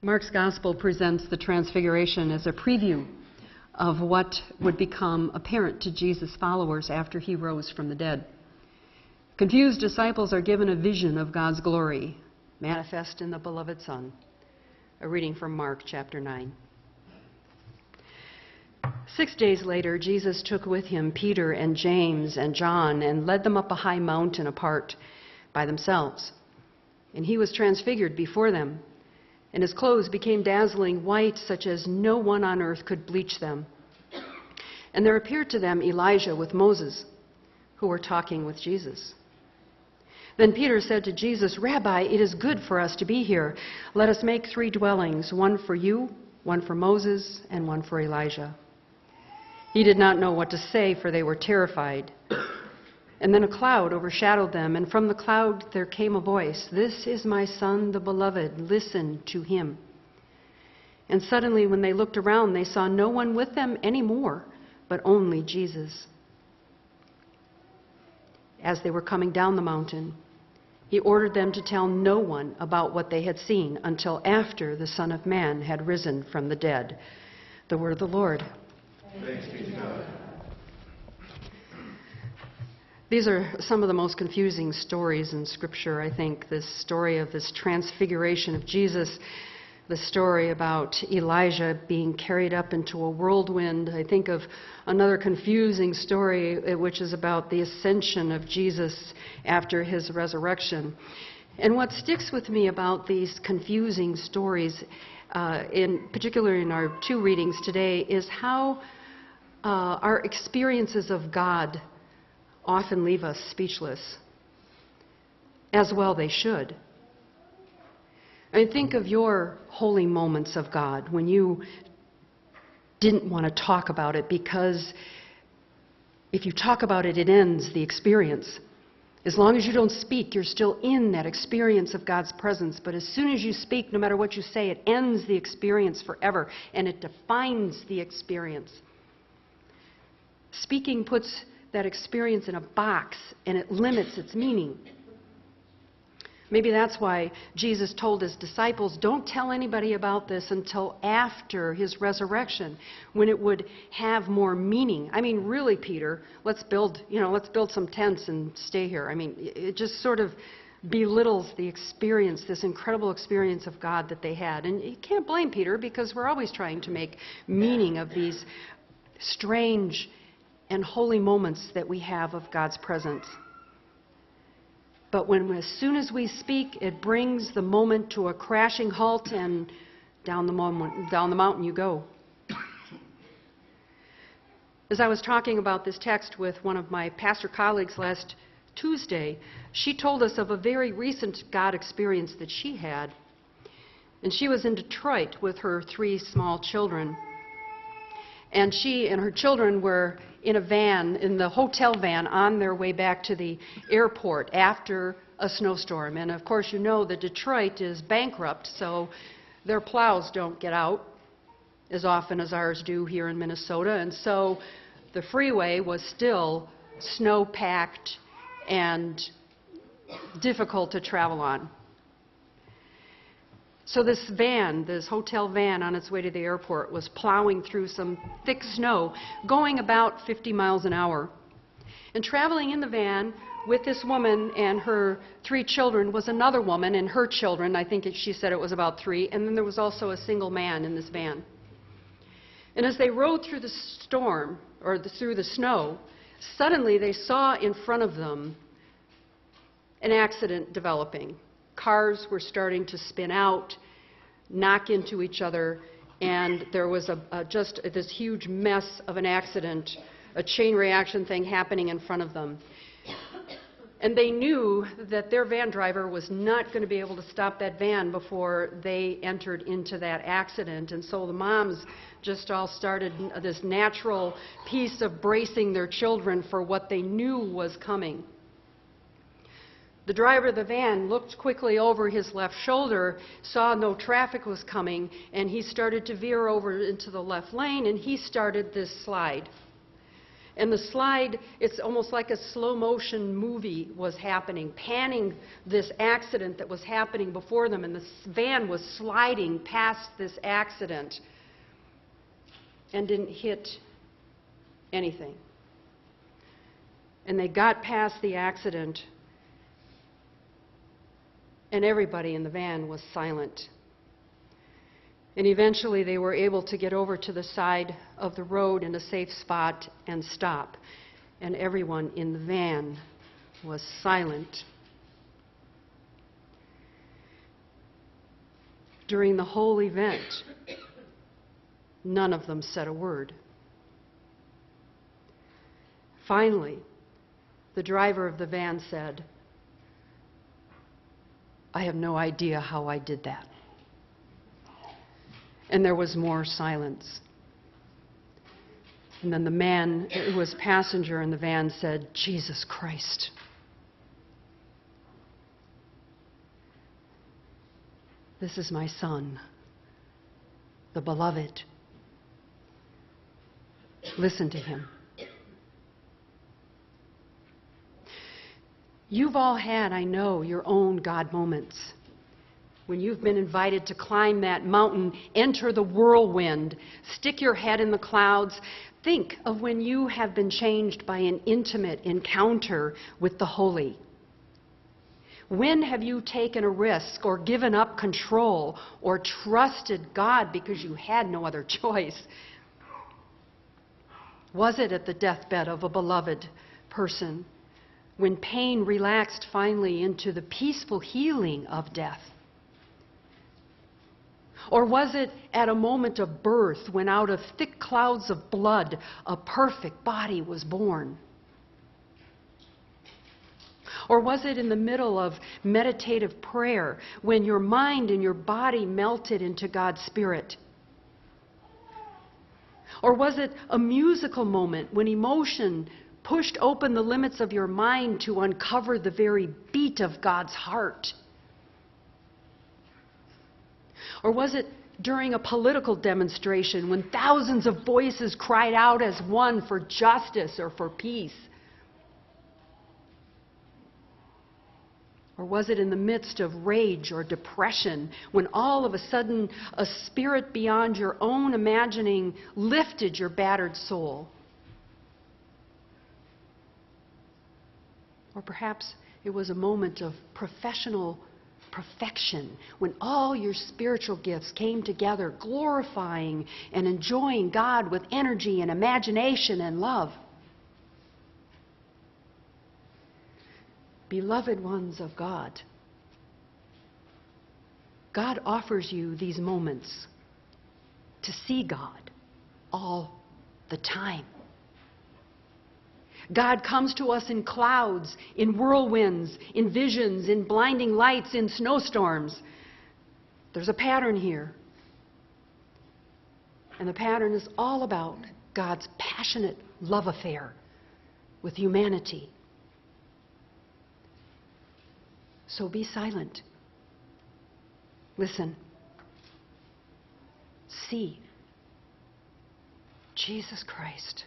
Mark's Gospel presents the Transfiguration as a preview of what would become apparent to Jesus' followers after he rose from the dead. Confused disciples are given a vision of God's glory, manifest in the beloved Son. A reading from Mark chapter 9. 6 days later, Jesus took with him Peter and James and John and led them up a high mountain apart by themselves. And he was transfigured before them, and his clothes became dazzling white, such as no one on earth could bleach them. And there appeared to them Elijah with Moses, who were talking with Jesus. Then Peter said to Jesus, "Rabbi, it is good for us to be here. Let us make 3 dwellings, one for you, one for Moses, and one for Elijah." He did not know what to say, for they were terrified. And then a cloud overshadowed them, and from the cloud there came a voice, "This is my Son, the Beloved. Listen to him." And suddenly, when they looked around, they saw no one with them anymore, but only Jesus. As they were coming down the mountain, he ordered them to tell no one about what they had seen until after the Son of Man had risen from the dead. The word of the Lord. Thanks be to God. These are some of the most confusing stories in Scripture, I think. This story of this transfiguration of Jesus, the story about Elijah being carried up into a whirlwind. I think of another confusing story, which is about the ascension of Jesus after his resurrection. And what sticks with me about these confusing stories, in particular in our 2 readings today, is how our experiences of God often leave us speechless. As well they should. I mean, think of your holy moments of God when you didn't want to talk about it, because if you talk about it, it ends the experience. As long as you don't speak, you're still in that experience of God's presence. But as soon as you speak, no matter what you say, it ends the experience forever, and it defines the experience. Speaking puts that experience in a box, and it limits its meaning. Maybe that's why Jesus told his disciples, don't tell anybody about this until after his resurrection, when it would have more meaning. I mean, really, Peter, let's build some tents and stay here. I mean, it just sort of belittles the experience, this incredible experience of God that they had. And you can't blame Peter, because we're always trying to make meaning of these strange and holy moments that we have of God's presence. But as soon as we speak, it brings the moment to a crashing halt, and down the mountain you go. As I was talking about this text with one of my pastor colleagues last Tuesday, she told us of a very recent God experience that she had. And she was in Detroit with her 3 small children. And she and her children were in a van, in the hotel van, on their way back to the airport after a snowstorm. And of course, you know that Detroit is bankrupt, so their plows don't get out as often as ours do here in Minnesota. And so the freeway was still snow-packed and difficult to travel on. So this van, this hotel van on its way to the airport, was plowing through some thick snow, going about 50 miles an hour. And traveling in the van with this woman and her 3 children was another woman and her children. I think she said it was about 3. And then there was also a single man in this van. And as they rode through the storm, or through the snow, suddenly they saw in front of them an accident developing. Cars were starting to spin out, knock into each other, and there was just this huge mess of an accident, a chain reaction thing happening in front of them. And they knew that their van driver was not going to be able to stop that van before they entered into that accident. And so the moms just all started this natural piece of bracing their children for what they knew was coming. The driver of the van looked quickly over his left shoulder, saw no traffic was coming, and he started to veer over into the left lane, and he started this slide. And the slide, it's almost like a slow motion movie was happening, panning this accident that was happening before them, and the van was sliding past this accident and didn't hit anything. And they got past the accident, and everybody in the van was silent. And eventually they were able to get over to the side of the road in a safe spot and stop. And everyone in the van was silent. During the whole event, none of them said a word. Finally, the driver of the van said, "I have no idea how I did that." And there was more silence. And then the man who was passenger in the van said, "Jesus Christ." This is my son, the beloved. Listen to him. You've all had, I know, your own God moments. When you've been invited to climb that mountain, enter the whirlwind, stick your head in the clouds. Think of when you have been changed by an intimate encounter with the holy. When have you taken a risk or given up control or trusted God because you had no other choice? Was it at the deathbed of a beloved person, when pain relaxed finally into the peaceful healing of death? Or was it at a moment of birth, when out of thick clouds of blood a perfect body was born? Or was it in the middle of meditative prayer, when your mind and your body melted into God's Spirit? Or was it a musical moment, when emotion pushed open the limits of your mind to uncover the very beat of God's heart? Or was it during a political demonstration, when thousands of voices cried out as one for justice or for peace? Or was it in the midst of rage or depression, when all of a sudden a spirit beyond your own imagining lifted your battered soul? Or perhaps it was a moment of professional perfection, when all your spiritual gifts came together, glorifying and enjoying God with energy and imagination and love. Beloved ones of God, God offers you these moments to see God all the time. God comes to us in clouds, in whirlwinds, in visions, in blinding lights, in snowstorms. There's a pattern here. And the pattern is all about God's passionate love affair with humanity. So be silent. Listen. See Jesus Christ.